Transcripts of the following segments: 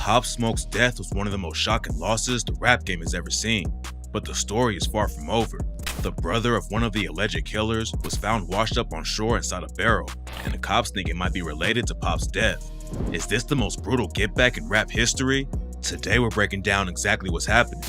Pop Smoke's death was one of the most shocking losses the rap game has ever seen, but the story is far from over. The brother of one of the alleged killers was found washed up on shore inside a barrel, and the cops think it might be related to Pop's death. Is this the most brutal get back in rap history? Today we're breaking down exactly what's happening.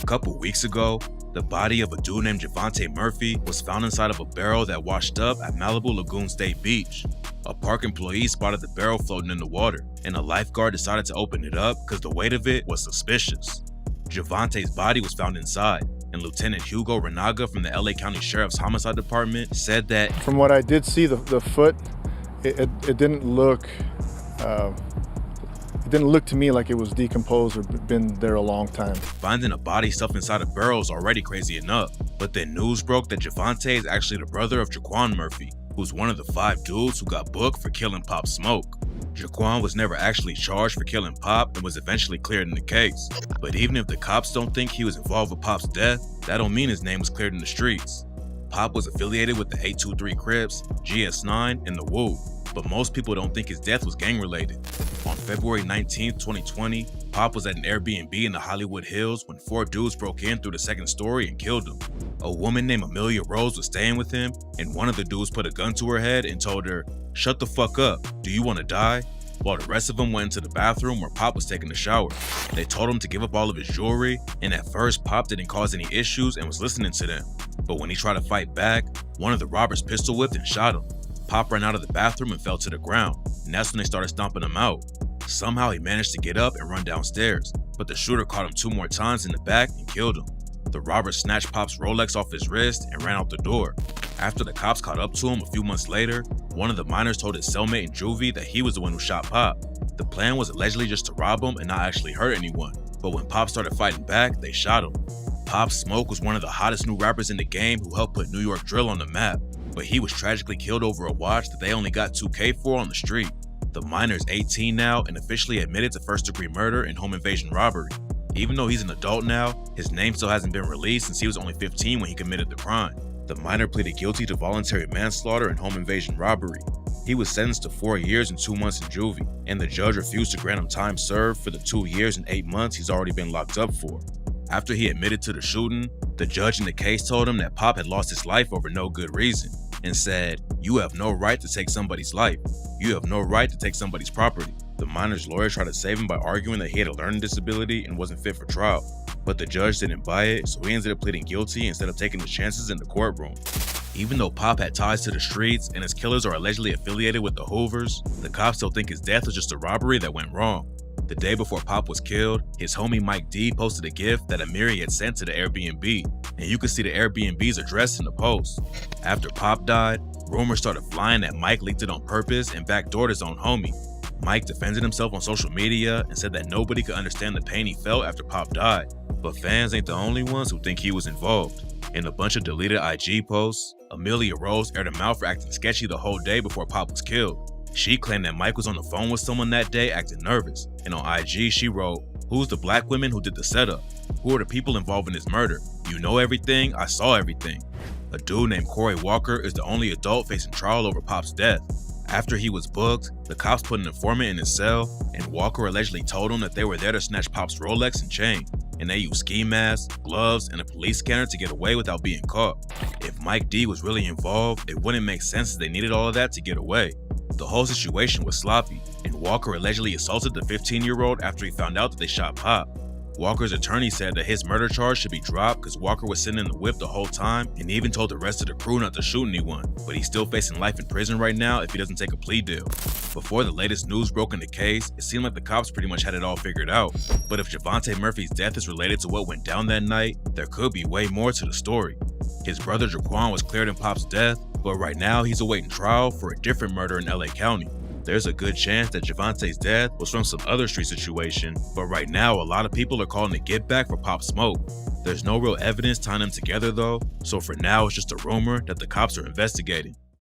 A couple weeks ago, the body of a dude named Javante Murphy was found inside of a barrel that washed up at Malibu Lagoon State Beach. A park employee spotted the barrel floating in the water, and a lifeguard decided to open it up because the weight of it was suspicious. Javante's body was found inside, and Lieutenant Hugo Renaga from the LA County Sheriff's Homicide Department said that, "From what I did see, the foot, it didn't look to me like it was decomposed or been there a long time." Finding a body stuffed inside a barrel is already crazy enough, but then news broke that Javante is actually the brother of Jaquan Murphy, who's one of the 5 dudes who got booked for killing Pop Smoke. Jaquan was never actually charged for killing Pop and was eventually cleared in the case. But even if the cops don't think he was involved with Pop's death, that don't mean his name was cleared in the streets. Pop was affiliated with the 823 Crips, GS9, and the Wu, but most people don't think his death was gang-related. On February 19, 2020, Pop was at an Airbnb in the Hollywood Hills when 4 dudes broke in through the second story and killed him. A woman named Amelia Rose was staying with him, and one of the dudes put a gun to her head and told her, "Shut the fuck up, do you want to die?" While the rest of them went into the bathroom where Pop was taking a shower. They told him to give up all of his jewelry, and at first Pop didn't cause any issues and was listening to them. But when he tried to fight back, one of the robbers pistol whipped and shot him. Pop ran out of the bathroom and fell to the ground, and that's when they started stomping him out. Somehow he managed to get up and run downstairs, but the shooter caught him 2 more times in the back and killed him. The robber snatched Pop's Rolex off his wrist and ran out the door. After the cops caught up to him a few months later, one of the minors told his cellmate in juvie that he was the one who shot Pop. The plan was allegedly just to rob him and not actually hurt anyone, but when Pop started fighting back, they shot him. Pop Smoke was one of the hottest new rappers in the game who helped put New York drill on the map, but he was tragically killed over a watch that they only got 2K for on the street. The minor's 18 now and officially admitted to first-degree murder and home invasion robbery. Even though he's an adult now, his name still hasn't been released since he was only 15 when he committed the crime. The minor pleaded guilty to voluntary manslaughter and home invasion robbery. He was sentenced to 4 years and 2 months in juvie, and the judge refused to grant him time served for the 2 years and 8 months he's already been locked up for. After he admitted to the shooting, the judge in the case told him that Pop had lost his life over no good reason, and said, "You have no right to take somebody's life. You have no right to take somebody's property." The minor's lawyer tried to save him by arguing that he had a learning disability and wasn't fit for trial, but the judge didn't buy it, so he ended up pleading guilty instead of taking his chances in the courtroom. Even though Pop had ties to the streets and his killers are allegedly affiliated with the Hoovers, the cops still think his death was just a robbery that went wrong. The day before Pop was killed, his homie Mike D posted a gift that Amiri had sent to the Airbnb, and you could see the Airbnb's address in the post. After Pop died, rumors started flying that Mike leaked it on purpose and backdoored his own homie. Mike defended himself on social media and said that nobody could understand the pain he felt after Pop died, but fans ain't the only ones who think he was involved. In a bunch of deleted IG posts, Amelia Rose aired him out for acting sketchy the whole day before Pop was killed. She claimed that Mike was on the phone with someone that day acting nervous, and on IG she wrote, "Who's the black women who did the setup? Who are the people involved in this murder? You know everything, I saw everything." A dude named Corey Walker is the only adult facing trial over Pop's death. After he was booked, the cops put an informant in his cell, and Walker allegedly told him that they were there to snatch Pop's Rolex and chain, and they used ski masks, gloves, and a police scanner to get away without being caught. If Mike D was really involved, it wouldn't make sense that they needed all of that to get away. The whole situation was sloppy, and Walker allegedly assaulted the 15-year-old after he found out that they shot Pop. Walker's attorney said that his murder charge should be dropped because Walker was sitting in the whip the whole time and even told the rest of the crew not to shoot anyone, but he's still facing life in prison right now if he doesn't take a plea deal. Before the latest news broke in the case, it seemed like the cops pretty much had it all figured out, but if Javante Murphy's death is related to what went down that night, there could be way more to the story. His brother Jaquan was cleared in Pop's death, but right now he's awaiting trial for a different murder in LA County. There's a good chance that Javante's death was from some other street situation, but right now a lot of people are calling it get back for Pop Smoke. There's no real evidence tying them together though, so for now it's just a rumor that the cops are investigating.